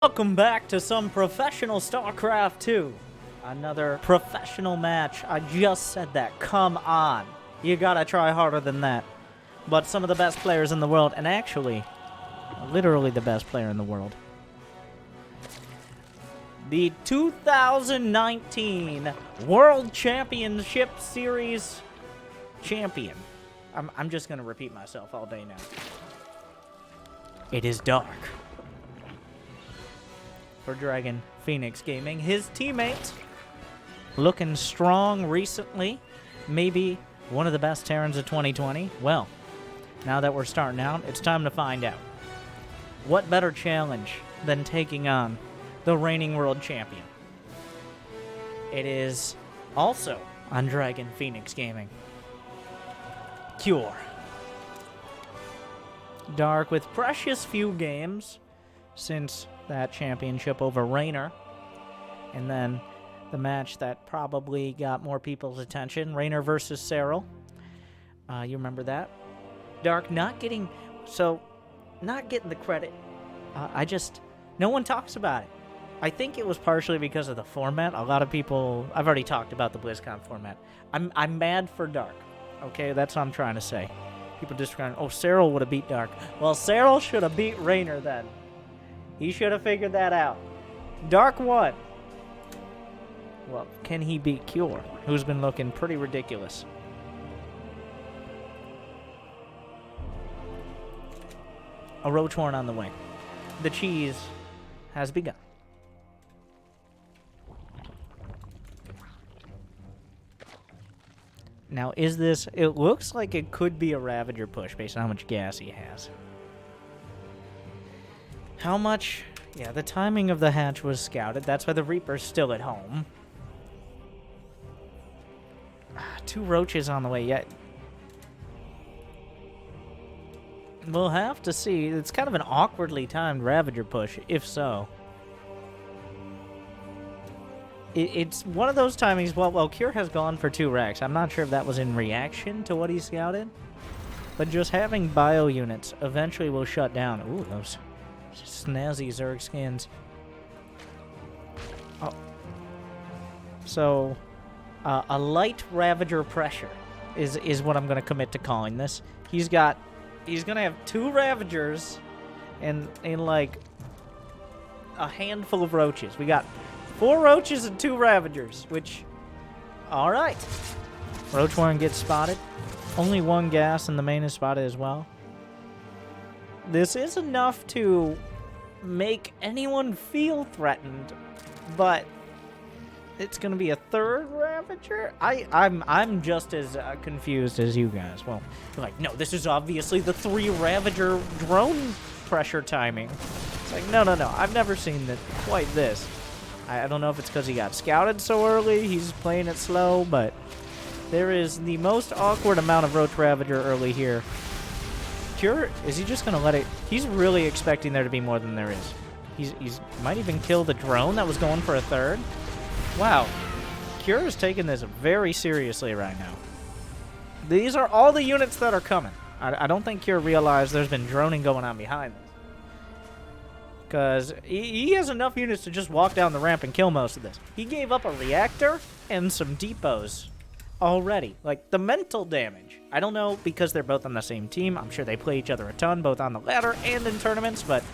Welcome back to some professional Starcraft 2. Another professional match. I just said that. Come on. You gotta try harder than that. But some of the best players in the world, and actually, literally the best player in the world. The 2019 World Championship Series champion. I'm just gonna repeat myself all day now. It is Dark. For Dragon Phoenix Gaming. His teammate looking strong recently. Maybe one of the best Terrans of 2020. Well, now that we're starting out, it's time to find out. What better challenge than taking on the reigning world champion? It is also on Dragon Phoenix Gaming. Cure. Dark with precious few games since that championship over Raynor. And then the match that probably got more people's attention, Raynor versus Cyril. You remember that? Dark not getting the credit. No one talks about it. I think it was partially because of the format. A lot of people, I've already talked about the BlizzCon format. I'm mad for Dark. Okay, that's what I'm trying to say. People just going, oh, Cyril would have beat Dark. Well, Cyril should have beat Raynor then. He should have figured that out. Dark won. Well, can he beat Cure, who's been looking pretty ridiculous? A Roach Horn on the way. The cheese has begun. Now, is this... It looks like it could be a Ravager push based on how much gas he has. How much? Yeah, the timing of the hatch was scouted. That's why the Reaper's still at home. 2 roaches on the way yet. We'll have to see. It's kind of an awkwardly timed Ravager push, if so. It's one of those timings. Well, Cure has gone for 2 racks. I'm not sure if that was in reaction to what he scouted. But just having bio units eventually will shut down. Ooh, those... snazzy ZERG skins. Oh. So, a light Ravager pressure is what I'm going to commit to calling this. He's going to have 2 Ravagers and like a handful of roaches. We got 4 roaches and 2 Ravagers, which, all right. Roach Warren gets spotted. Only 1 gas and the main is spotted as well. This is enough to make anyone feel threatened, but it's going to be a 3rd Ravager? I'm just as confused as you guys. Well, you're like, no, this is obviously the 3 Ravager drone pressure timing. It's like, no. I've never seen quite this. I don't know if it's because he got scouted so early, he's playing it slow, but there is the most awkward amount of Roach Ravager early here. Cure, is he just going to let it... He's really expecting there to be more than there is. He's might even kill the drone that was going for a 3rd. Wow. Cure is taking this very seriously right now. These are all the units that are coming. I don't think Cure realized there's been droning going on behind this. Because he has enough units to just walk down the ramp and kill most of this. He gave up a reactor and some depots already. Like, the mental damage. I don't know, because they're both on the same team. I'm sure they play each other a ton, both on the ladder and in tournaments, but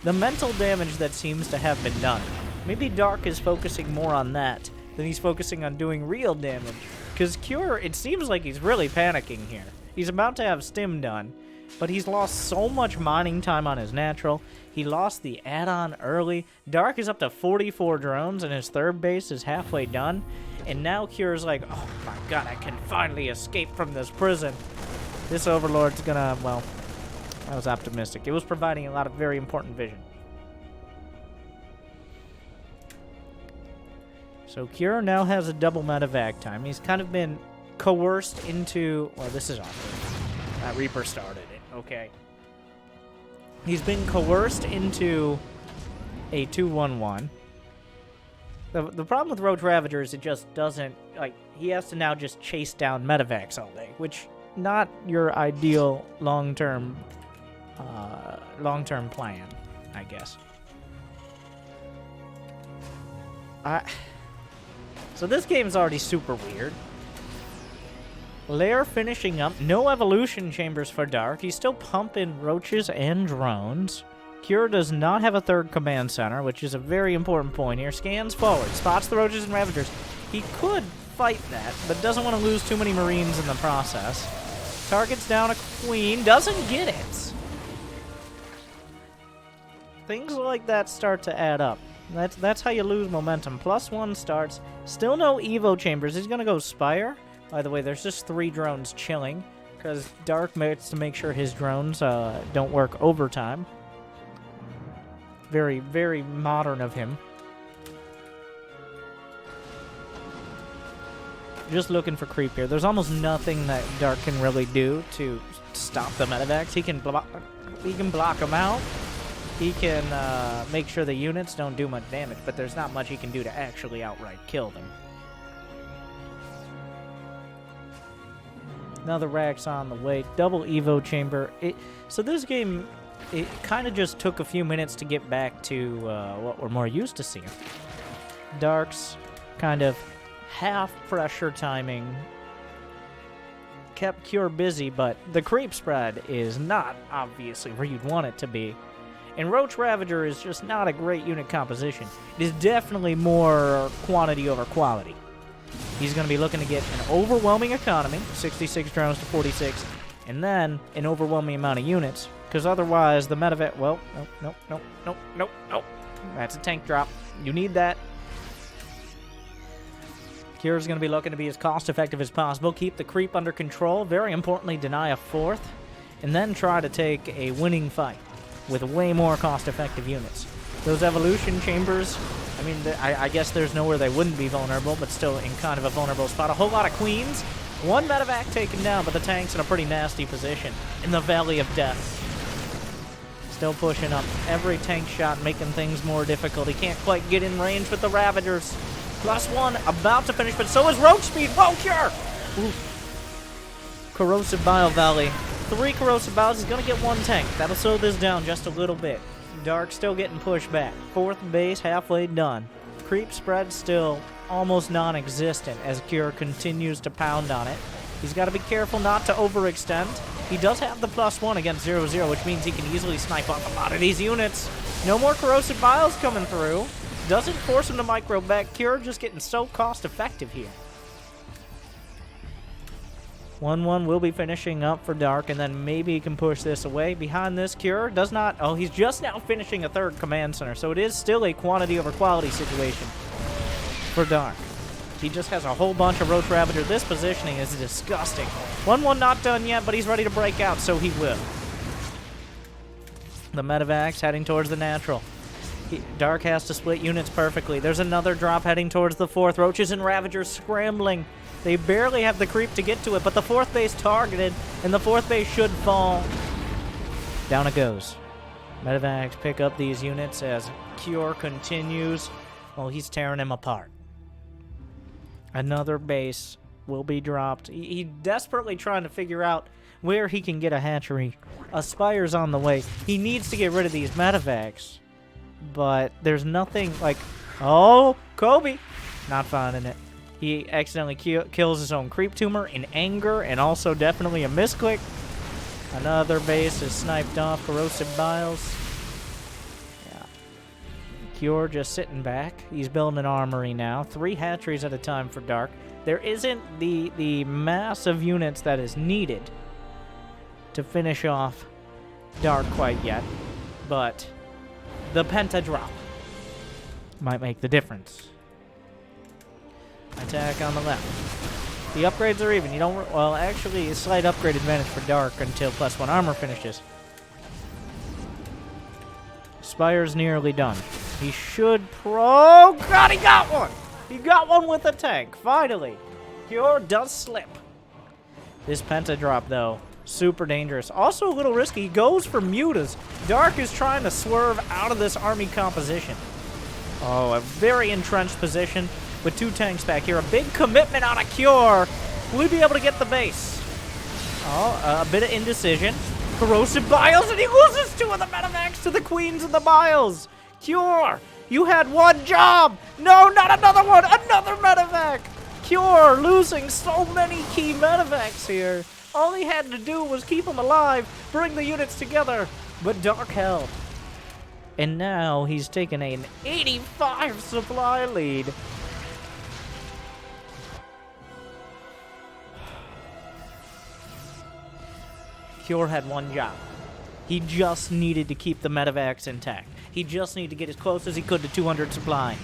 the mental damage that seems to have been done. Maybe Dark is focusing more on that than he's focusing on doing real damage. Because Cure, it seems like he's really panicking here. He's about to have Stim done, but he's lost so much mining time on his natural. He lost the add-on early. Dark is up to 44 drones, and his 3rd base is halfway done. And now Cure's like, oh my god, I can finally escape from this prison. This Overlord's gonna, well, I was optimistic. It was providing a lot of very important vision. So Cure now has a double medevac time. He's kind of been coerced into, well, this is awkward. That Reaper started it, okay. He's been coerced into a 2-1-1. The problem with Roach Ravager is it just doesn't, like, he has to now just chase down medevacs all day, which not your ideal long-term plan, I guess. So this game's already super weird. Lair finishing up. No evolution chambers for Dark. He's still pumping roaches and drones. Cure does not have a third command center, which is a very important point here. Scans forward. Spots the roaches and ravagers. He could fight that, but doesn't want to lose too many marines in the process. Targets down a queen. Doesn't get it. Things like that start to add up. That's how you lose momentum. +1 starts. Still no Evo chambers. He's going to go Spire. By the way, there's just 3 drones chilling, because Dark makes to make sure his drones don't work overtime. Very, very modern of him. Just looking for creep here. There's almost nothing that Dark can really do to stop the medevacs. He can block them out. He can make sure the units don't do much damage, but there's not much he can do to actually outright kill them. Another Rax on the way. Double Evo chamber. So this game, it kind of just took a few minutes to get back to what we're more used to seeing. Dark's kind of half pressure timing kept Cure busy, but the creep spread is not obviously where you'd want it to be. And Roach Ravager is just not a great unit composition. It is definitely more quantity over quality. He's going to be looking to get an overwhelming economy, 66 drones to 46, and then an overwhelming amount of units, because otherwise the medevac, well, nope. That's a tank drop. You need that. Cure's going to be looking to be as cost-effective as possible, keep the creep under control, very importantly, deny a 4th, and then try to take a winning fight with way more cost-effective units. Those evolution chambers, I mean, I guess there's nowhere they wouldn't be vulnerable, but still in kind of a vulnerable spot. A whole lot of queens. 1 medevac taken down, but the tank's in a pretty nasty position in the Valley of Death. Still pushing up. Every tank shot making things more difficult. He can't quite get in range with the Ravagers. +1, about to finish, but so is Roach Speed. Whoa, Cure! Ooh. Corrosive Bile Valley. 3 Corrosive Biles. He's going to get 1 tank. That'll slow this down just a little bit. Dark still getting pushed back. 4th base halfway done. Creep spread still almost non-existent as Cure continues to pound on it. He's got to be careful not to overextend. He does have the +1 against 0-0, which means he can easily snipe off a lot of these units. No more Corrosive Biles coming through. Doesn't force him to micro back. Cure just getting so cost-effective here. 1-1 will be finishing up for Dark, and then maybe he can push this away. Behind this, Cure does not... Oh, he's just now finishing a 3rd command center, so it is still a quantity over quality situation for Dark. He just has a whole bunch of Roach Ravager. This positioning is disgusting. 1-1 not done yet, but he's ready to break out, so he will. The medevacs heading towards the natural. Dark has to split units perfectly. There's another drop heading towards the 4th. Roaches and Ravagers scrambling. They barely have the creep to get to it, but the 4th base targeted, and the 4th base should fall. Down it goes. Medevacs pick up these units as Cure continues. Well, he's tearing him apart. Another base will be dropped. He's desperately trying to figure out where he can get a hatchery. A Spire's on the way. He needs to get rid of these medevacs, but there's nothing like... Oh, Kobe! Not finding it. He accidentally kills his own creep tumor in anger, and also definitely a misclick. Another base is sniped off. Corrosive Biles. Yeah. Cure just sitting back. He's building an armory now. 3 hatcheries at a time for Dark. There isn't the mass of units that is needed to finish off Dark quite yet, but the Penta drop might make the difference. Attack on the left. The upgrades are even. You don't... Well, actually, a slight upgrade advantage for Dark until +1 armor finishes. Spire's nearly done. He should Oh, God, he got one! He got one with a tank, finally. Cure does slip. This Penta drop, though, super dangerous. Also a little risky. He goes for mutas. Dark is trying to swerve out of this army composition. Oh, a very entrenched position. With 2 tanks back here. A big commitment on a Cure. Will he be able to get the base? Oh, a bit of indecision. Corrosive Biles, and he loses 2 of the medevacs to the Queens of the Biles. Cure You had one job! No, not another one! Another medevac! Cure losing so many key medevacs here. All he had to do was keep them alive, bring the units together, but Dark held. And now he's taken an 85 supply lead. Cure had one job. He just needed to keep the medevacs intact. He just needed to get as close as he could to 200 supply.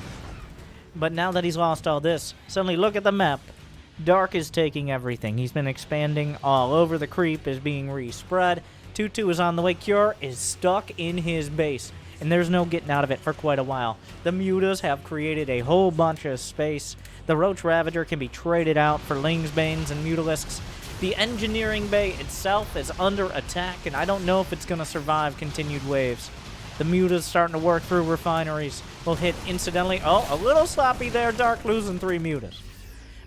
But now that he's lost all this, suddenly look at the map. Dark is taking everything. He's been expanding all over. The creep is being respread. 2-2 is on the way. Cure is stuck in his base, and there's no getting out of it for quite a while. The mutas have created a whole bunch of space. The Roach Ravager can be traded out for Lings, Banes, and Mutalisks. The engineering bay itself is under attack, and I don't know if it's going to survive continued waves. The mutas starting to work through refineries. Will hit incidentally. Oh, a little sloppy there. Dark losing 3 mutas.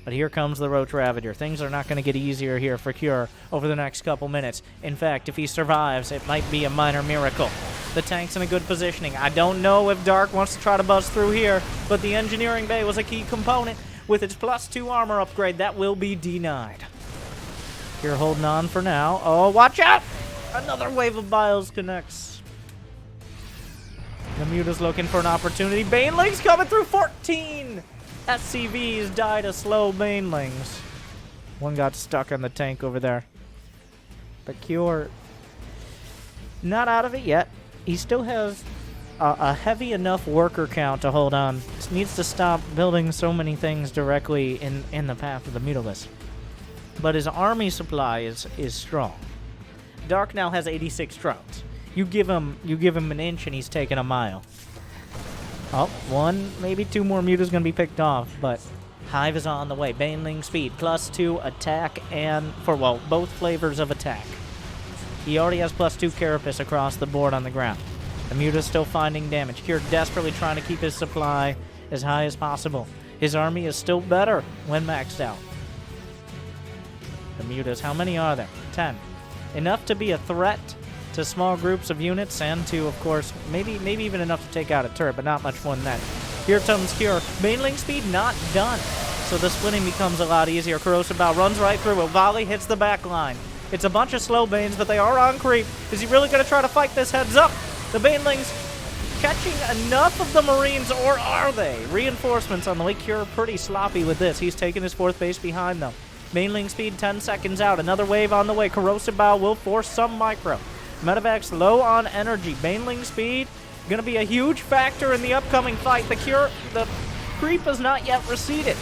But here comes the Roach Ravager. Things are not going to get easier here for Cure over the next couple minutes. In fact, if he survives, it might be a minor miracle. The tank's in a good positioning. I don't know if Dark wants to try to bust through here, but the engineering bay was a key component. With its +2 armor upgrade, that will be denied. Cure holding on for now. Oh, watch out! Another wave of bios connects. The muta's looking for an opportunity. Banelings coming through. 14 SCVs died of slow Banelings. One got stuck on the tank over there. But Cure, not out of it yet. He still has a heavy enough worker count to hold on. Just needs to stop building so many things directly in the path of the Mutalisk. But his army supply is strong. Dark now has 86 drones. You give him an inch and he's taking a mile. Oh, one, maybe 2 more mutas gonna be picked off, but Hive is on the way. Baneling speed, +2 attack, and for, well, both flavors of attack. He already has +2 carapace across the board on the ground. The muta's still finding damage. Cure desperately trying to keep his supply as high as possible. His army is still better when maxed out. The mutas, how many are there? 10. Enough to be a threat to small groups of units, and to, of course, maybe even enough to take out a turret, but not much more than that. Here comes Cure. Baneling speed not done, so the splitting becomes a lot easier. Corrosive Bow runs right through it. Volley hits the back line. It's a bunch of slow Banes, but they are on creep. Is he really going to try to fight this heads up? The Banelings catching enough of the Marines, or are they? Reinforcements on the way. Cure pretty sloppy with this. He's taking his 4th base behind them. Baneling speed 10 seconds out. Another wave on the way. Corrosive Bow will force some micro. Medevac's low on energy. Baneling speed going to be a huge factor in the upcoming fight. The creep has not yet receded.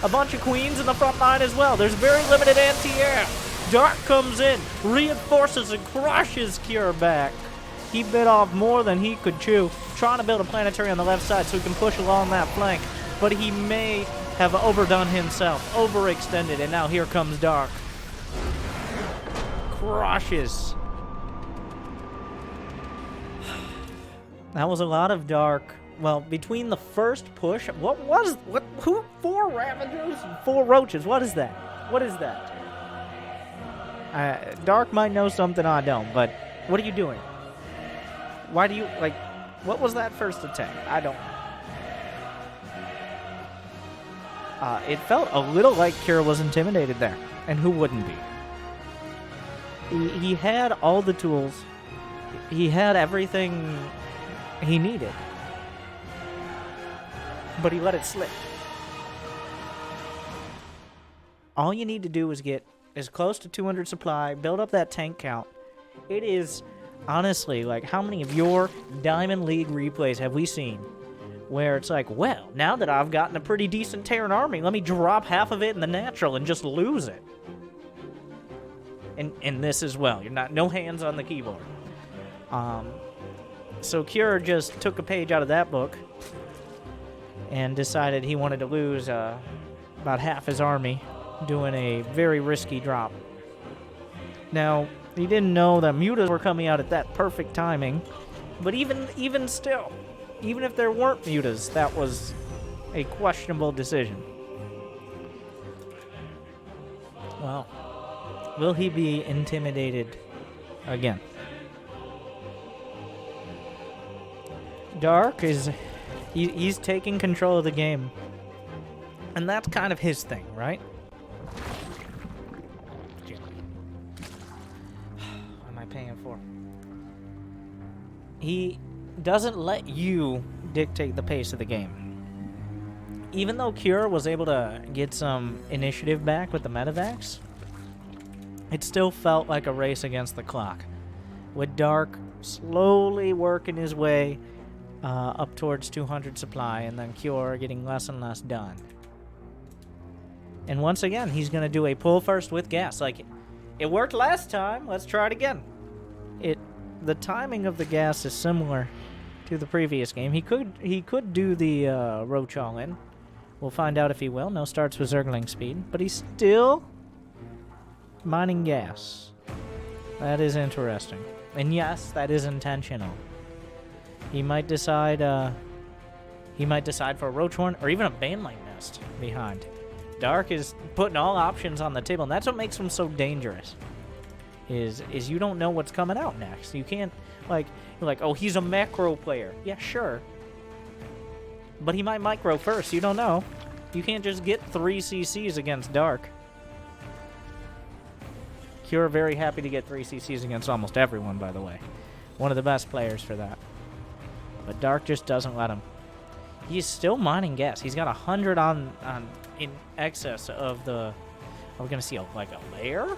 A bunch of queens in the front line as well. There's very limited anti-air. Dark comes in, reinforces and crushes Cure back. He bit off more than he could chew, trying to build a planetary on the left side so he can push along that flank. But he may have overdone himself, overextended, and now here comes Dark. Crushes. That was a lot of Dark. Well, between the first push, who? 4 Ravagers and 4 Roaches. What is that? What is that? Dark might know something I don't, but what are you doing? Why do you, like, what was that first attack? I don't. It felt a little like Cure was intimidated there, and who wouldn't be? He had all the tools. He had everything he needed, but he let it slip. All you need to do is get as close to 200 supply, build up that tank count. It is, honestly, like, how many of your Diamond League replays have we seen where it's like, well, now that I've gotten a pretty decent Terran army, let me drop half of it in the natural and just lose it. And this as well. You're not, no hands on the keyboard. So Cure just took a page out of that book and decided he wanted to lose about half his army doing a very risky drop. Now, he didn't know that mutas were coming out at that perfect timing, but even still, even if there weren't mutas, that was a questionable decision. Well, will he be intimidated again? Dark is He's taking control of the game. And that's kind of his thing, right? What am I paying for? He doesn't let you dictate the pace of the game. Even though Cure was able to get some initiative back with the medevacs, it still felt like a race against the clock, with Dark slowly working his way up towards 200 supply, and then Cure getting less and less done. And once again, he's going to do a pull first with gas. Like, it worked last time, let's try it again. The timing of the gas is similar to the previous game. He could do the roach all in. We'll find out if he will. No starts with Zergling speed, but he's still mining gas. That is interesting. And yes, that is intentional. He might decide for a roach horn or even a baneling nest behind. Dark is putting all options on the table, and that's what makes him so dangerous. Is you don't know what's coming out next. You can't, you're like, oh, he's a macro player. Yeah, sure. But he might micro first. You don't know. You can't just get 3 CCs against Dark. Cure very happy to get 3 CCs against almost everyone, by the way. One of the best players for that. But Dark just doesn't let him. He's still mining gas. He's got 100 in excess of the... Are we going to see a lair?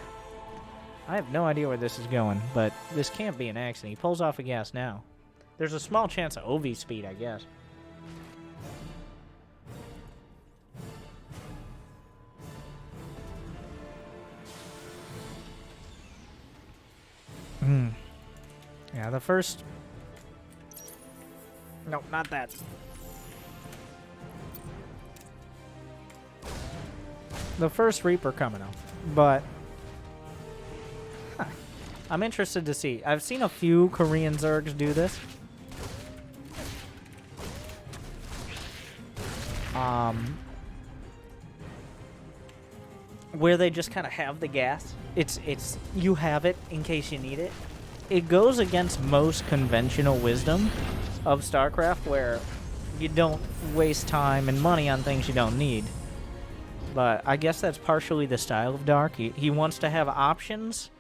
I have no idea where this is going, but this can't be an accident. He pulls off a gas now. There's a small chance of OV speed, I guess. Yeah, the first... No, not that. The first Reaper coming up, but... I'm interested to see. I've seen a few Korean Zergs do this. Where they just kind of have the gas. It's you have it in case you need it. It goes against most conventional wisdom of StarCraft, where you don't waste time and money on things you don't need. But I guess that's partially the style of Dark. He wants to have options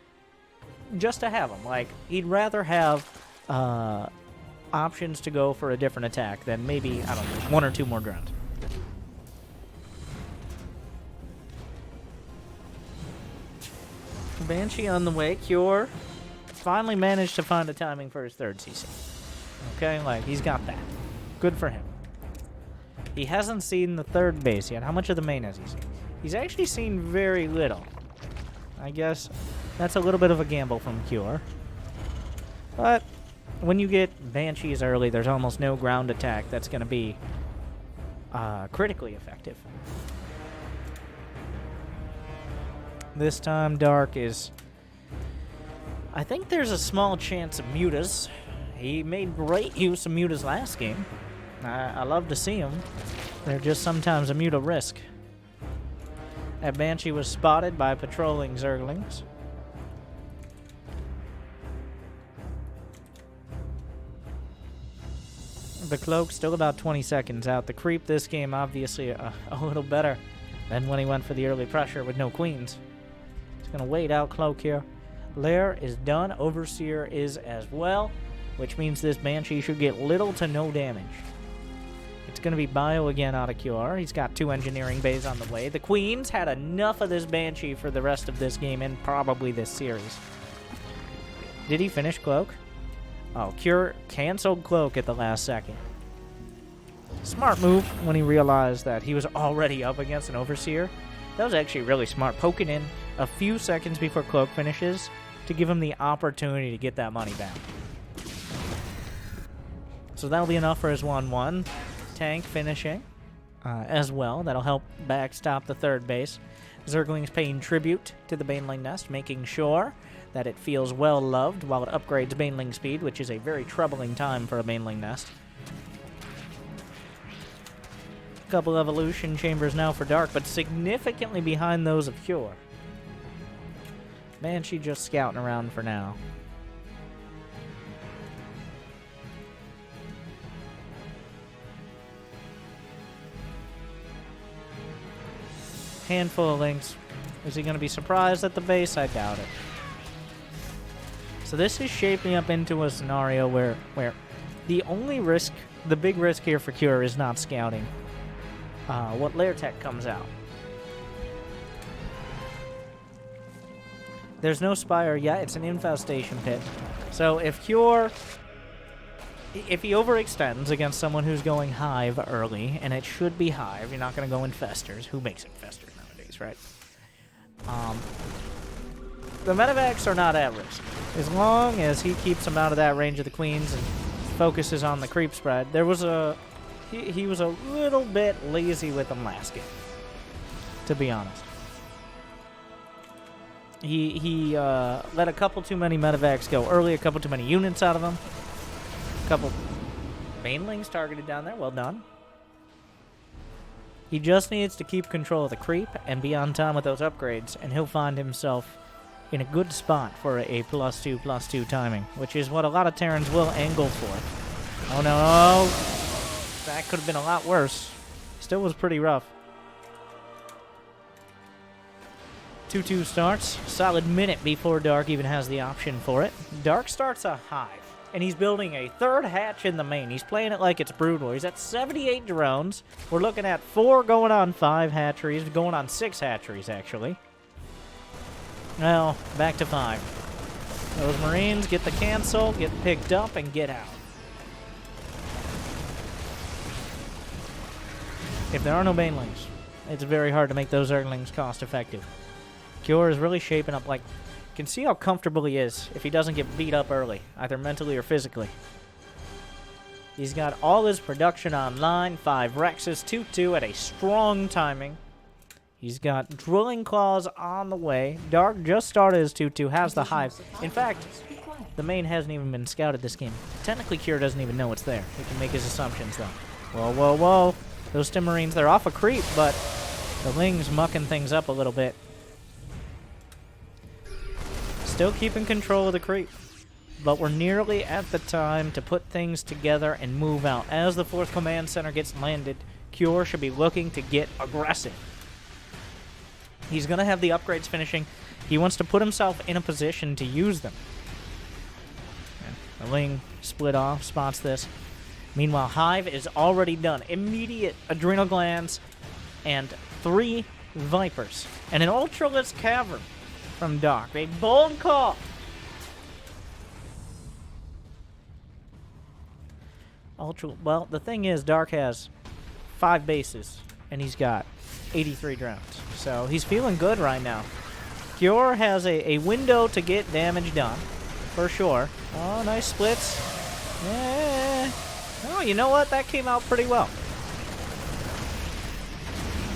just to have them. Like, he'd rather have options to go for a different attack than maybe, I don't know, 1 or 2 more drones. Banshee on the way. Cure finally managed to find a timing for his 3rd CC. Okay, he's got that. Good for him. He hasn't seen the 3rd base yet. How much of the main has he seen? He's actually seen very little. I guess that's a little bit of a gamble from Cure. But when you get Banshees early, there's almost no ground attack that's going to be critically effective. This time, Dark is... I think there's a small chance of mutas. He made great use of mutas last game. I love to see him. They're just sometimes a muta risk. That Banshee was spotted by patrolling Zerglings. The Cloak still about 20 seconds out. The Creep this game obviously a little better than when he went for the early pressure with no queens. He's going to wait out Cloak here. Lair is done. Overseer is as well, which means this Banshee should get little to no damage. It's going to be Bio again out of QR. He's got 2 engineering bays on the way. The Queens had enough of this Banshee for the rest of this game and probably this series. Did he finish Cloak? Oh, Cure canceled Cloak at the last second. Smart move when he realized that he was already up against an Overseer. That was actually really smart, poking in a few seconds before Cloak finishes to give him the opportunity to get that money back. So that'll be enough for his 1-1. Tank finishing as well. That'll help backstop the 3rd base. Zergling's paying tribute to the Baneling Nest, making sure that it feels well loved while it upgrades Baneling speed, which is a very troubling time for a Baneling Nest. Couple evolution chambers now for Dark, but significantly behind those of Cure. Banshee just scouting around for now. Handful of links. Is he going to be surprised at the base? I doubt it. So this is shaping up into a scenario where the only risk, the big risk here for Cure is not scouting what lair tech comes out. There's no Spire yet. It's an infestation pit. So if Cure, if he overextends against someone who's going Hive early, and it should be Hive, you're not going to go Infestors. Who makes Infestors nowadays, right? The medevacs are not at risk. As long as he keeps them out of that range of the queens and focuses on the creep spread. There was he was a little bit lazy with them last game, to be honest. He let a couple too many medevacs go early, a couple too many units out of them. A couple mainlings targeted down there, well done. He just needs to keep control of the creep and be on time with those upgrades, and he'll find himself in a good spot for a +2/+2 timing, which is what a lot of Terrans will angle for. Oh no, that could have been a lot worse. Still was pretty rough. 2-2 starts, solid minute before Dark even has the option for it. Dark starts a Hive, and he's building a third hatch in the main. He's playing it like it's brutal. He's at 78 drones. We're looking at 4 going on 5 hatcheries, going on 6 hatcheries, actually. Well, back to 5. Those Marines get the cancel, get picked up, and get out. If there are no banelings, it's very hard to make those Zerglings cost-effective. Cure is really shaping up like... You can see how comfortable he is if he doesn't get beat up early, either mentally or physically. He's got all his production online, 5 Rexes, 2-2 at a strong timing. He's got Drilling Claws on the way. Dark just started his 2-2, has the Hive. In fact, the main hasn't even been scouted this game. Technically, Cure doesn't even know it's there. He can make his assumptions, though. Whoa, whoa, whoa. Those Stim Marines, they're off a creep, but the Ling's mucking things up a little bit. Still keeping control of the creep. But we're nearly at the time to put things together and move out. As the 4th Command Center gets landed, Cure should be looking to get aggressive. He's going to have the upgrades finishing. He wants to put himself in a position to use them. The Ling split off, spots this. Meanwhile, Hive is already done. Immediate adrenal glands and 3 Vipers. And an Ultralisk Cavern from Dark. A bold call. Well, the thing is, Dark has 5 bases, and he's got 83 drones. So he's feeling good right now. Cure has a window to get damage done, for sure. Oh, nice splits. Yeah. Oh, you know what? That came out pretty well.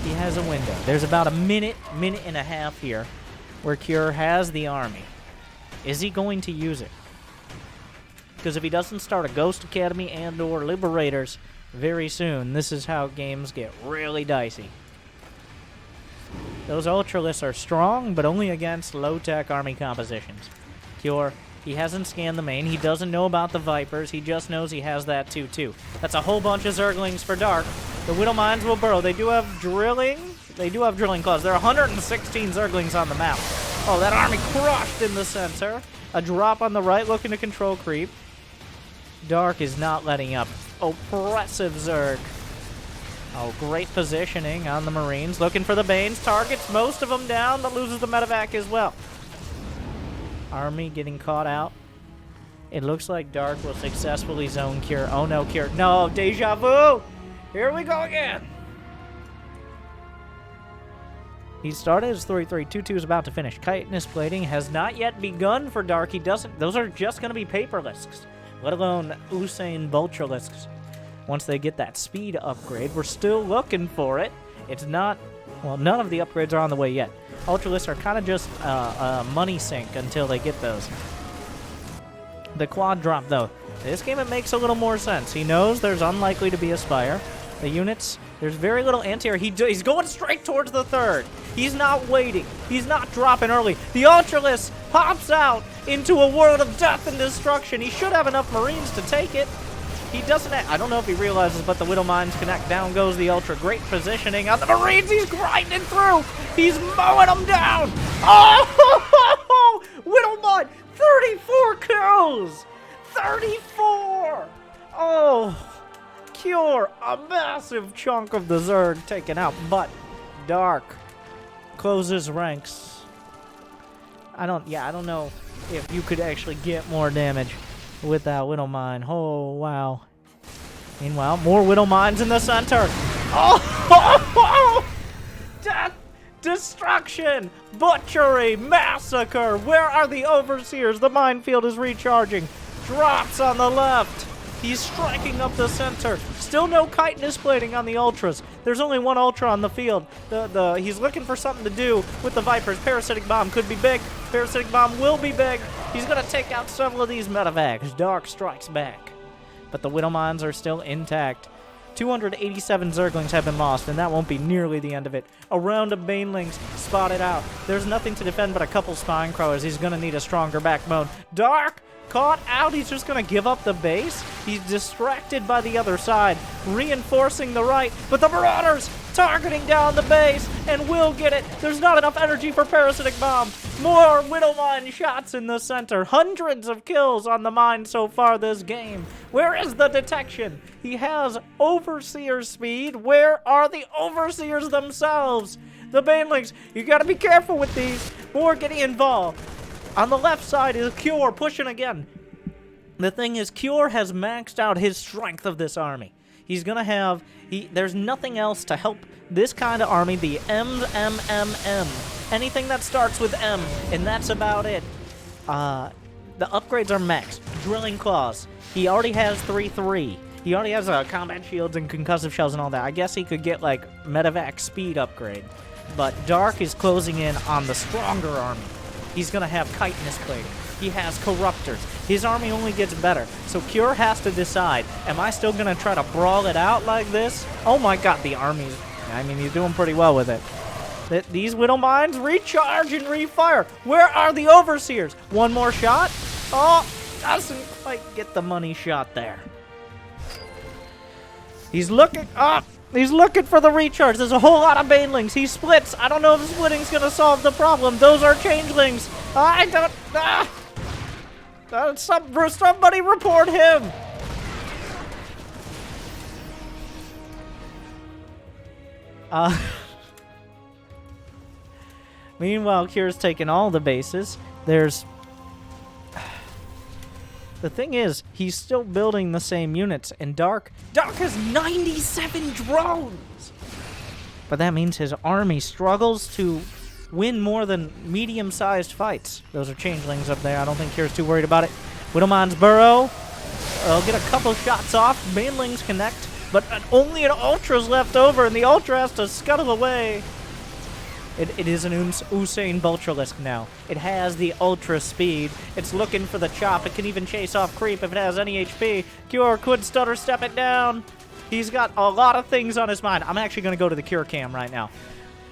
He has a window. There's about a minute and a half here where Cure has the army. Is he going to use it? Because if he doesn't start a Ghost Academy and or Liberators very soon, this is how games get really dicey. Those Ultralisks are strong, but only against low-tech army compositions. Cure, he hasn't scanned the main. He doesn't know about the Vipers. He just knows he has that 2-2. That's a whole bunch of Zerglings for Dark. The Widow Mines will burrow. They do have drilling. They do have drilling claws. There are 116 Zerglings on the map. Oh, that army crushed in the center. A drop on the right looking to control creep. Dark is not letting up. Oppressive Zerg. Oh, great positioning on the Marines. Looking for the Banes. Targets most of them down, but loses the medevac as well. Army getting caught out. It looks like Dark will successfully zone Cure. Oh no, Cure. No, deja vu! Here we go again! He started his 3-3. 2-2 is about to finish. Chitinous plating has not yet begun for Dark. He doesn't. Those are just going to be Paperlisks, let alone Usain Vulturelisks. Once they get that speed upgrade, we're still looking for it. It's not... Well, none of the upgrades are on the way yet. Ultralisks are kind of just a money sink until they get those. The quad drop, though. This game, it makes a little more sense. He knows there's unlikely to be a Spire. The units, there's very little anti-air. He's going straight towards the 3rd. He's not waiting. He's not dropping early. The Ultralisk pops out into a world of death and destruction. He should have enough Marines to take it. He doesn't I don't know if he realizes, but the Widow Mines connect. Down goes the Ultra. Great positioning on the Marines. He's grinding through. He's mowing them down. Oh! Widow Mine, 34 kills. 34. Oh, Cure, a massive chunk of the Zerg taken out, but Dark closes ranks. I don't know if you could actually get more damage with that Widow Mine. Oh, wow. Meanwhile, more Widow Mines in the center. Oh! Death! Destruction! Butchery! Massacre! Where are the Overseers? The minefield is recharging. Drops on the left. He's striking up the center. Still no chitinous plating on the Ultras. There's only one Ultra on the field. He's looking for something to do with the Vipers. Parasitic Bomb could be big. Parasitic Bomb will be big. He's going to take out several of these medevacs. Dark strikes back. But the Widow Mines are still intact. 287 Zerglings have been lost, and that won't be nearly the end of it. A round of Banelings spotted out. There's nothing to defend but a couple Spine Crawlers. He's going to need a stronger backbone. Dark caught out. He's just going to give up the base. He's distracted by the other side, reinforcing the right. But the Marauders targeting down the base and will get it. There's not enough energy for Parasitic Bomb. More Widow Mine shots in the center. Hundreds of kills on the mine so far this game. Where is the detection? He has Overseer speed. Where are the Overseers themselves? The Banelings, you gotta be careful with these. More getting involved. On the left side is Cure pushing again. The thing is, Cure has maxed out his strength of this army. He's gonna have, there's nothing else to help this kind of army. The M. Anything that starts with M, and that's about it. The upgrades are maxed. Drilling Claws. He already has 3-3. He already has combat shields and concussive shells and all that. I guess he could get, like, medevac speed upgrade. But Dark is closing in on the stronger army. He's going to have chitinous plating. He has corruptors. His army only gets better. So Cure has to decide, am I still going to try to brawl it out like this? Oh my god, the army's... I mean, he's doing pretty well with it. These Widow Mines recharge and refire. Where are the Overseers? One more shot? Oh, doesn't quite get the money shot there. He's looking up. He's looking for the recharge. There's a whole lot of Banelings. He splits. I don't know if splitting's going to solve the problem. Those are Changelings. I don't... somebody report him. Meanwhile, Cure's taking all the bases. There's... The thing is, he's still building the same units, and Dark has 97 drones! But that means his army struggles to win more than medium-sized fights. Those are Changelings up there. I don't think Cure's too worried about it. Widow Mines burrow. I'll get a couple shots off. Banelings connect, but only an Ultra's left over, and the Ultra has to scuttle away. It is an Usain Boltralisk now. It has the Ultra speed. It's looking for the chop. It can even chase off creep if it has any HP. Cure could stutter step it down. He's got a lot of things on his mind. I'm actually going to go to the Cure cam right now.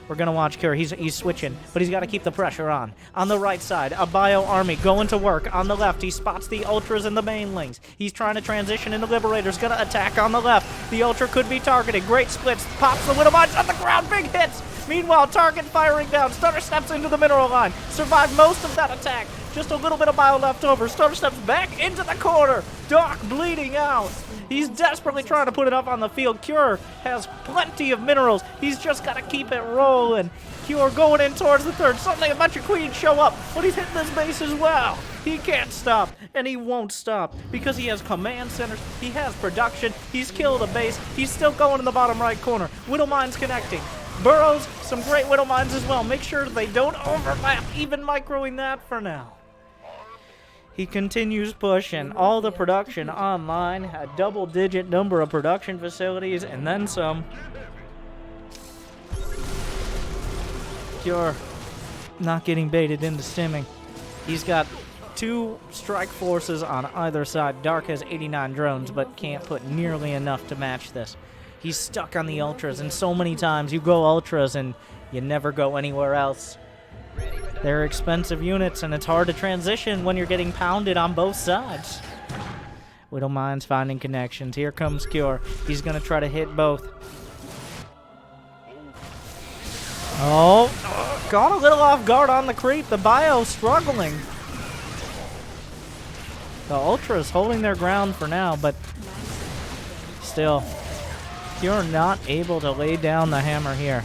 We're going to watch Cure. He's switching, but he's got to keep the pressure on. On the right side, a Bio army going to work. On the left, he spots the Ultras and the Banelings. He's trying to transition into Liberators. Going to attack on the left. The Ultra could be targeted. Great splits. Pops the Widow Mines on the ground. Big hits. Meanwhile, target firing down. Stutter steps into the mineral line. Survived most of that attack. Just a little bit of bio left over. Stutter steps back into the corner. Dark bleeding out. He's desperately trying to put it up on the field. Cure has plenty of minerals. He's just got to keep it rolling. Cure going in towards the third. Suddenly a bunch of queens show up, but he's hitting this base as well. He can't stop, and he won't stop because he has command centers. He has production. He's killed a base. He's still going in the bottom right corner. Widow Mines connecting. Burrows, some great Widow Mines as well. Make sure they don't overlap, even microing that for now. He continues pushing all the production online, a double-digit number of production facilities, and then some. Cure not getting baited into stimming. He's got 2 strike forces on either side. Dark has 89 drones, but can't put nearly enough to match this. He's stuck on the Ultras, and so many times you go Ultras and you never go anywhere else. They're expensive units, and it's hard to transition when you're getting pounded on both sides. Widowmine's finding connections. Here comes Cure. He's going to try to hit both. Oh, got a little off guard on the creep. The bio struggling. The Ultras holding their ground for now, but still, Cure not able to lay down the hammer here.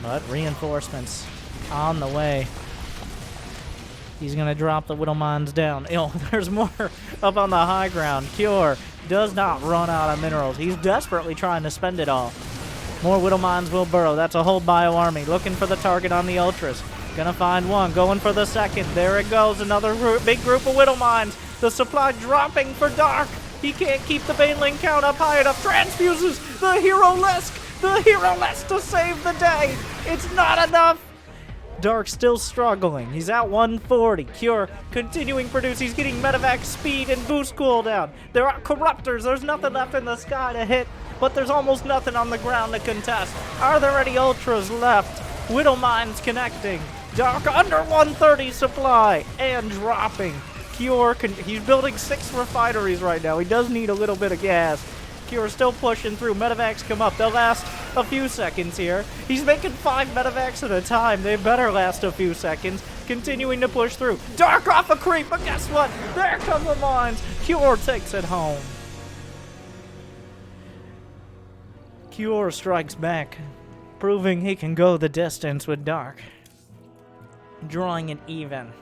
But reinforcements on the way. He's going to drop the Widowmines down. Oh, there's more up on the high ground. Cure does not run out of minerals. He's desperately trying to spend it all. More Widowmines will burrow. That's a whole bio army looking for the target on the Ultras. Gonna find one. Going for the second. There it goes. Another big group of Widowmines. The supply dropping for Dark. He can't keep the Baneling count up high enough. Transfuses the Hero-Lesk. The Hero-Lesk to save the day. It's not enough. Dark still struggling. He's at 140. Cure continuing produce. He's getting medevac speed and boost cooldown. There are corruptors. There's nothing left in the sky to hit, but there's almost nothing on the ground to contest. Are there any Ultras left? Widowmines connecting. Dark under 130 supply and dropping. Cure, he's building 6 refineries right now. He does need a little bit of gas. Cure still pushing through. Medevacs come up. They'll last a few seconds here. He's making 5 medevacs at a time. They better last a few seconds. Continuing to push through. Dark off a creep, but guess what? There come the mines. Cure takes it home. Cure strikes back, proving he can go the distance with Dark. Drawing it even.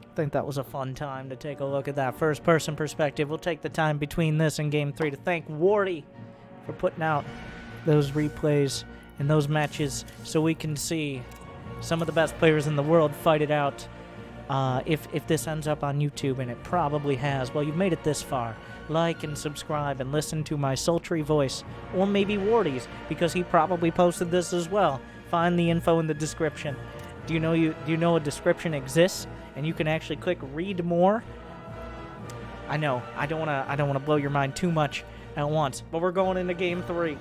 I think that was a fun time to take a look at that first-person perspective. We'll take the time between this and Game 3 to thank Wardy for putting out those replays and those matches so we can see some of the best players in the world fight it out. If this ends up on YouTube, and it probably has, well, you've made it this far. Like and subscribe and listen to my sultry voice, or maybe Wardy's, because he probably posted this as well. Find the info in the description. Do you know a description exists and you can actually click read more? I know I don't want to blow your mind too much at once, but we're going into Game 3.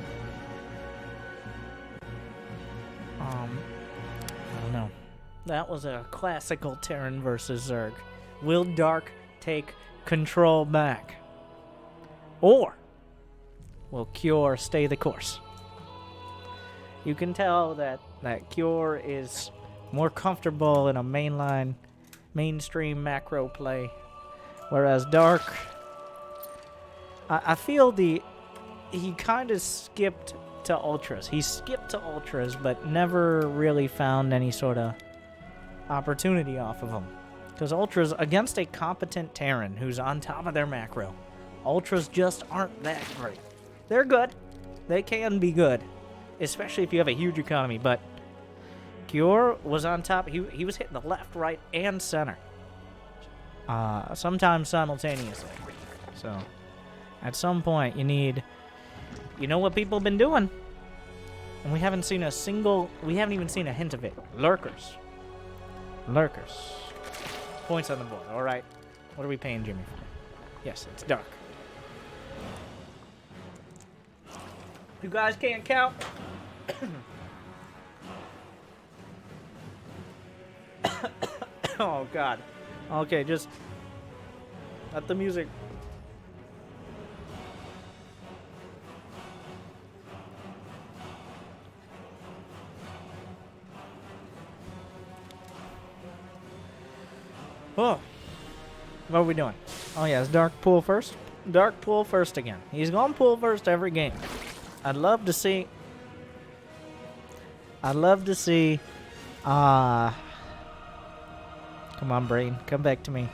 I don't know. That was a classical Terran versus Zerg. Will Dark take control back? Or will Cure stay the course? You can tell that Cure is more comfortable in a mainstream macro play, whereas Dark, I feel he kind of skipped to Ultras. He skipped to Ultras, but never really found any sort of opportunity off of them. Because Ultras, against a competent Terran who's on top of their macro, Ultras just aren't that great. They're good. They can be good, especially if you have a huge economy, but Cure was on top. He was hitting the left, right, and center. Sometimes simultaneously. So, at some point, you know what people have been doing? And we haven't even seen a hint of it. Lurkers. Points on the board, alright. What are we paying Jimmy for? Yes, it's Dark. You guys can't count? Oh, God. Okay, just let the music. Oh. What are we doing? Oh, yeah, is Dark pool first? Dark pool first again. He's going to pool first every game. I'd love to see. Come on, brain. Come back to me.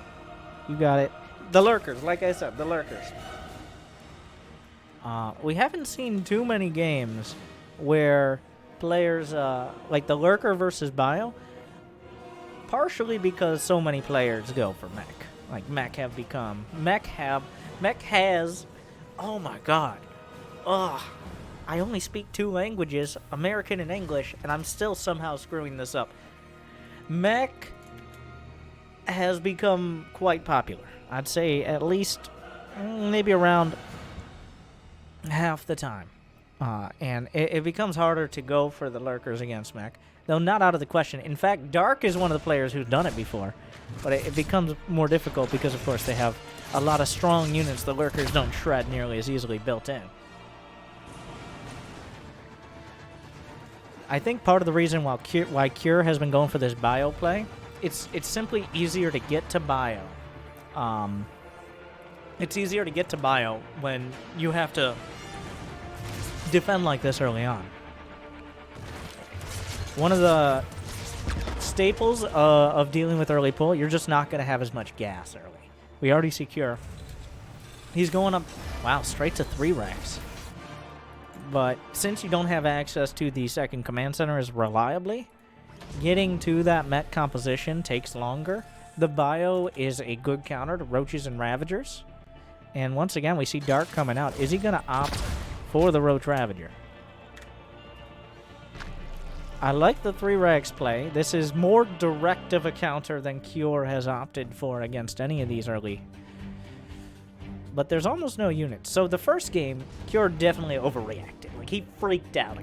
You got it. The Lurkers. Like I said, the Lurkers. We haven't seen too many games where players, like the Lurker versus Bio, partially because so many players go for mech. Like, mech has, oh my god. Ugh. I only speak 2 languages, American and English, and I'm still somehow screwing this up. Mech has become quite popular. I'd say at least maybe around half the time. And it becomes harder to go for the Lurkers against mech, though not out of the question. In fact, Dark is one of the players who's done it before, but it becomes more difficult because, of course, they have a lot of strong units the lurkers don't shred nearly as easily built in. I think part of the reason why Cure has been going for this bio play, it's simply easier to get to bio. It's easier to get to bio when you have to defend like this early on. One of the staples of dealing with early pull, you're just not going to have as much gas early. We already see Cure. He's going up, wow, straight to 3 ranks. But since you don't have access to the second command center as reliably, getting to that Met composition takes longer. The bio is a good counter to Roaches and Ravagers. And once again, we see Dark coming out. Is he going to opt for the Roach Ravager? I like the 3 ranks play. This is more direct of a counter than Cure has opted for against any of these early. But there's almost no units. So the first game, Cure definitely overreacted. Like, he freaked out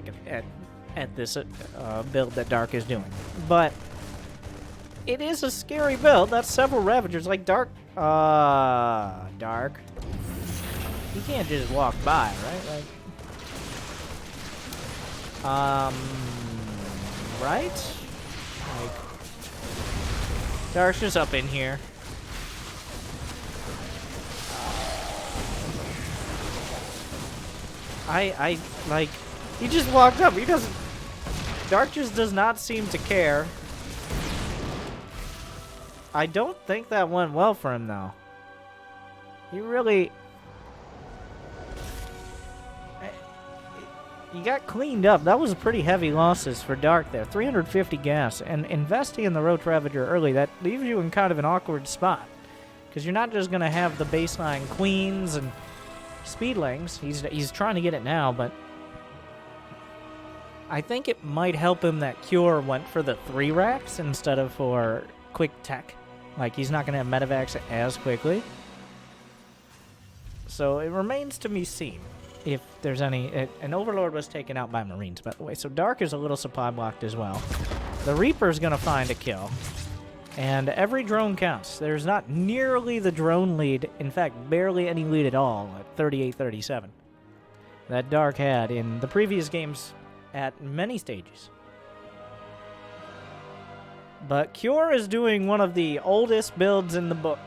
at this build that Dark is doing. But it is a scary build. That's several Ravagers. Like, Dark. He can't just walk by, right? Like, right? Like, Dark's just up in here. I like, he just walked up. He doesn't, Dark just does not seem to care. I don't think that went well for him, though. He really, he got cleaned up. That was pretty heavy losses for Dark there. 350 gas. And investing in the Roach Ravager early, that leaves you in kind of an awkward spot. Because you're not just going to have the baseline Queens and Speedlings. He's trying to get it now, but I think it might help him that Cure went for the 3 racks instead of for quick tech. Like, he's not going to have medevacs as quickly. So it remains to be seen if there's any. An Overlord was taken out by Marines, by the way. So Dark is a little supply blocked as well. The Reaper's going to find a kill. And every drone counts. There's not nearly the drone lead, in fact, barely any lead at all at 38-37 that Dark had in the previous games at many stages. But Cure is doing one of the oldest builds in the book.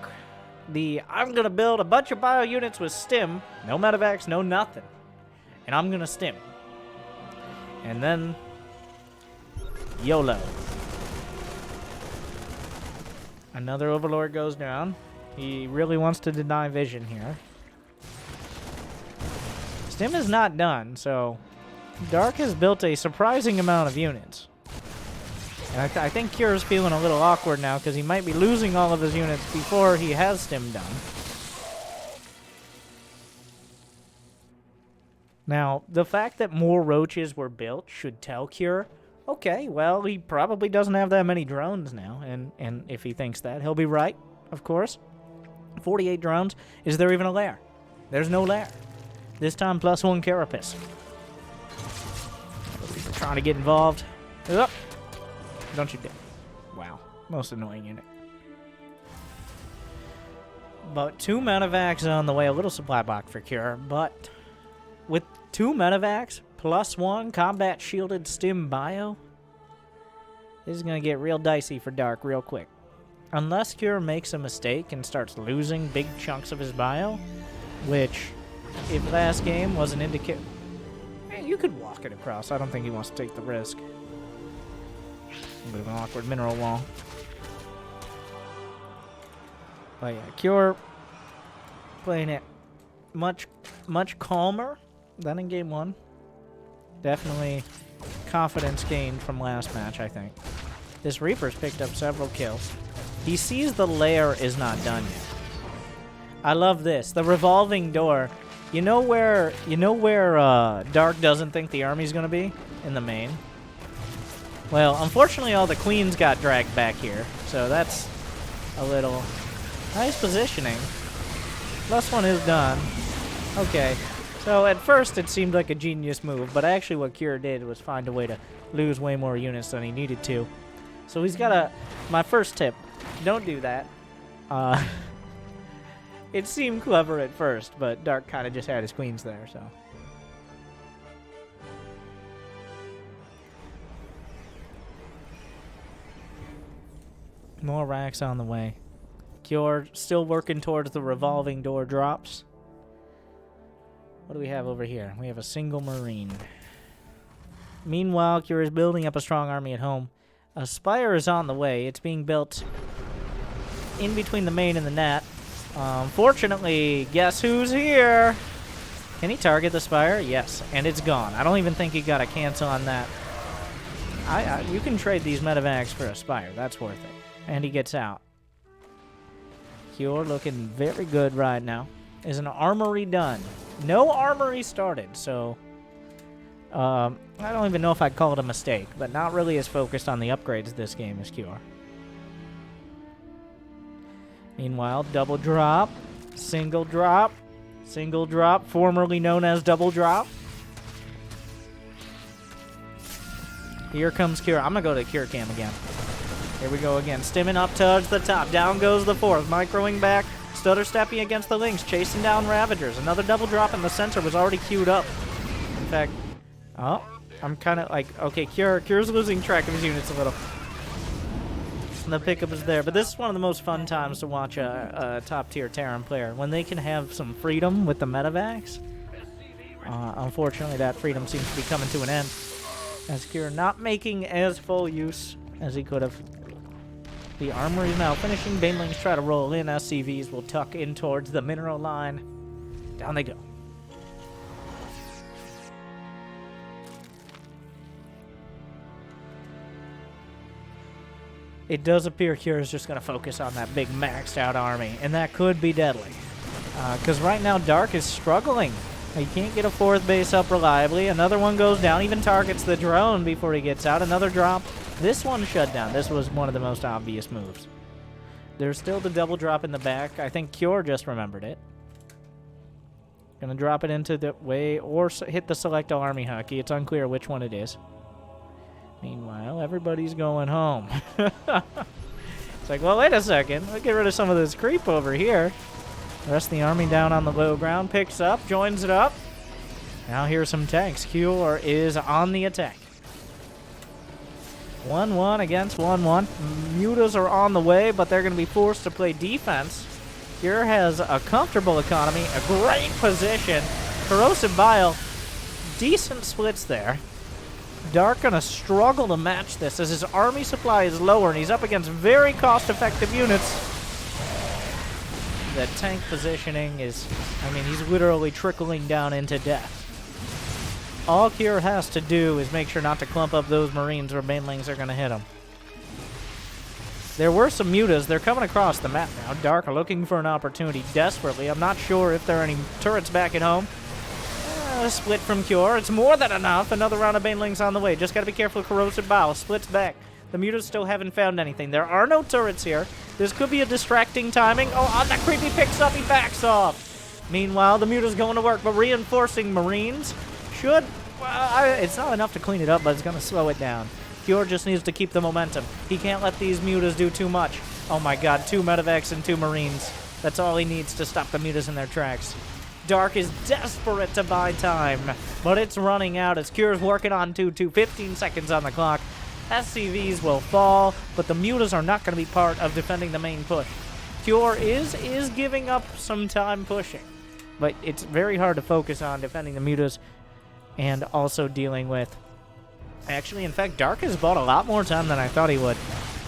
I'm going to build a bunch of bio units with stim, no medevacs, no nothing. And I'm going to stim. And then, YOLO. Another Overlord goes down. He really wants to deny vision here. Stim is not done, so Dark has built a surprising amount of units. And I think Cure's feeling a little awkward now because he might be losing all of his units before he has Stim done. Now, the fact that more Roaches were built should tell Cure, okay, well, he probably doesn't have that many drones now, and if he thinks that, he'll be right, of course. 48 drones. Is there even a lair? There's no lair. This time, +1 Carapace. We're trying to get involved. Up. Don't you dare. Wow. Most annoying unit. But 2 medevacs on the way. A little supply block for Cure, but with 2 medevacs, +1 combat shielded stim bio, this is going to get real dicey for Dark real quick. Unless Cure makes a mistake and starts losing big chunks of his bio, which, if last game was an indicator, you could walk it across. I don't think he wants to take the risk. A bit of an awkward mineral wall. But yeah, Cure playing it much calmer than in game 1. Definitely confidence gained from last match, I think. This Reaper's picked up several kills. He sees the lair is not done yet. I love this. The revolving door. You know where Dark doesn't think the army's going to be? In the main. Well, unfortunately all the queens got dragged back here. So that's a little nice positioning. +1 is done. Okay. So at first it seemed like a genius move, but actually what Cure did was find a way to lose way more units than he needed to. So he's got my first tip, don't do that. It seemed clever at first, but Dark kind of just had his queens there, so. More racks on the way. Cure still working towards the revolving door drops. What do we have over here? We have a single Marine. Meanwhile, Cure is building up a strong army at home. A spire is on the way. It's being built in between the main and the net. Unfortunately, guess who's here? Can he target the spire? Yes, and it's gone. I don't even think he got a cancel on that. You can trade these medevacs for a spire. That's worth it. And he gets out. Cure looking very good right now. Is an armory done? No armory started, so I don't even know if I'd call it a mistake, but not really as focused on the upgrades this game as Cure. Meanwhile, double drop, single drop, formerly known as double drop. Here comes Cure. I'm going to go to Cure Cam again. Here we go again. Stimming up towards the top. Down goes the fourth. Microing back. Stutter stepping against the links. Chasing down Ravagers. Another double drop, and the sensor was already queued up. In fact, oh, I'm kind of like, okay, Cure's losing track of his units a little. The pickup is there, but this is one of the most fun times to watch a top-tier Terran player, when they can have some freedom with the medevacs. Unfortunately, that freedom seems to be coming to an end, as Cure not making as full use as he could have. The armory is now finishing. Banelings try to roll in. SCVs will tuck in towards the mineral line. Down they go. It does appear Cure is just going to focus on that big maxed out army, and that could be deadly. Because right now Dark is struggling. He can't get a fourth base up reliably. Another one goes down, even targets the drone before he gets out. Another drop. This one shut down. This was one of the most obvious moves. There's still the double drop in the back. I think Cure just remembered it. Gonna drop it into the way or hit the select all army hockey. It's unclear which one it is. Meanwhile, everybody's going home. It's like, well, wait a second. Let's get rid of some of this creep over here. The rest of the army down on the low ground picks up, joins it up. Now here's some tanks. Cure is on the attack. 1-1 against 1-1. Mutas are on the way, but they're going to be forced to play defense. Cure has a comfortable economy, a great position. Corrosive Bile, decent splits there. Dark going to struggle to match this as his army supply is lower, and he's up against very cost-effective units. The tank positioning is, I mean, he's literally trickling down into death. All Cure has to do is make sure not to clump up those Marines or Banelings are going to hit him. There were some mutas. They're coming across the map now. Dark are looking for an opportunity desperately. I'm not sure if there are any turrets back at home. A split from Cure. It's more than enough. Another round of Banelings on the way. Just got to be careful of Corrosive Bile. Splits back. The mutas still haven't found anything. There are no turrets here. This could be a distracting timing. Oh, that creepy picks up. He backs off. Meanwhile, the muta's going to work, but reinforcing Marines should... it's not enough to clean it up, but it's going to slow it down. Cure just needs to keep the momentum. He can't let these mutas do too much. Oh my god, 2 medevacs and 2 Marines. That's all he needs to stop the mutas in their tracks. Dark is desperate to buy time, but it's running out as Cure's working on 2-2. 15 seconds on the clock. SCVs will fall, but the mutas are not going to be part of defending the main push. Cure is giving up some time pushing, but it's very hard to focus on defending the mutas and also dealing with... Actually, in fact, Dark has bought a lot more time than I thought he would.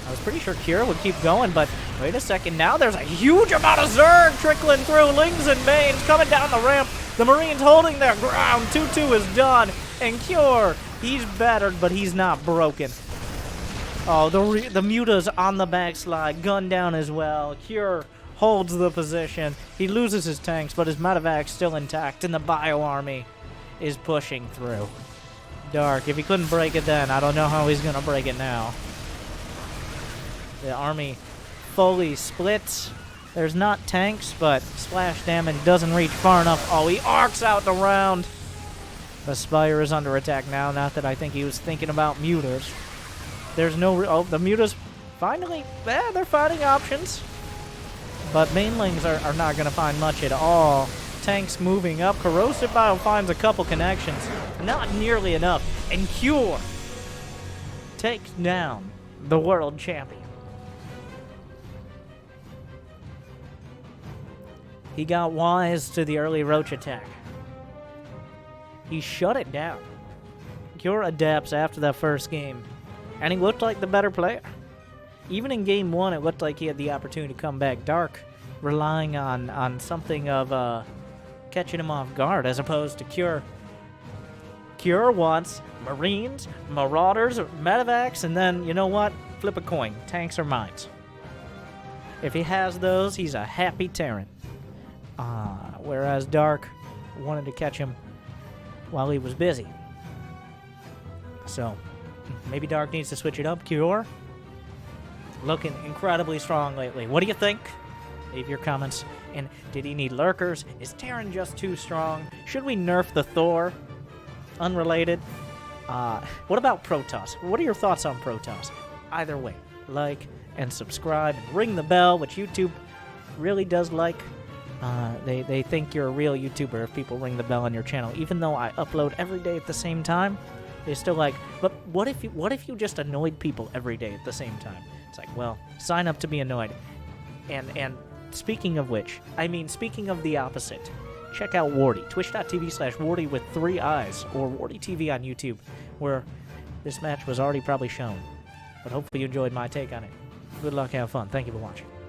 I was pretty sure Cure would keep going, but wait a second. Now there's a huge amount of ZERG trickling through. Lings and Banes coming down the ramp. The Marines holding their ground. 2-2 is done. And Cure, he's battered, but he's not broken. Oh, the Muta's on the backslide. Gun down as well. Cure holds the position. He loses his tanks, but his medevac's still intact, and the Bio Army is pushing through. Dark, if he couldn't break it then, I don't know how he's going to break it now. The army fully splits. There's not tanks, but splash damage doesn't reach far enough. Oh, he arcs out the round. The Spire is under attack now, not that I think he was thinking about mutas. There's no... Oh, the mutas finally... they're finding options. But mainlings are not going to find much at all. Tanks moving up. Corrosive Bile finds a couple connections. Not nearly enough. And Cure takes down the world champion. He got wise to the early Roach attack. He shut it down. Cure adapts after that first game, and he looked like the better player. Even in game 1, it looked like he had the opportunity to come back dark, relying on something of catching him off guard, as opposed to Cure. Cure wants Marines, Marauders, Medevacs, and then, you know what? Flip a coin. Tanks or mines. If he has those, he's a happy Terran. Whereas Dark wanted to catch him while he was busy. So, maybe Dark needs to switch it up. Cure, looking incredibly strong lately. What do you think? Leave your comments. And did he need lurkers? Is Terran just too strong? Should we nerf the Thor? Unrelated. What about Protoss? What are your thoughts on Protoss? Either way, like and subscribe and ring the bell, which YouTube really does like. They think you're a real YouTuber if people ring the bell on your channel. Even though I upload every day at the same time, they still like, but what if you just annoyed people every day at the same time? It's like, well, sign up to be annoyed. And speaking of which, speaking of the opposite, check out Wardy, twitch.tv/Wardy with 3 eyes, or Wardy TV on YouTube, where this match was already probably shown. But hopefully you enjoyed my take on it. Good luck, have fun. Thank you for watching.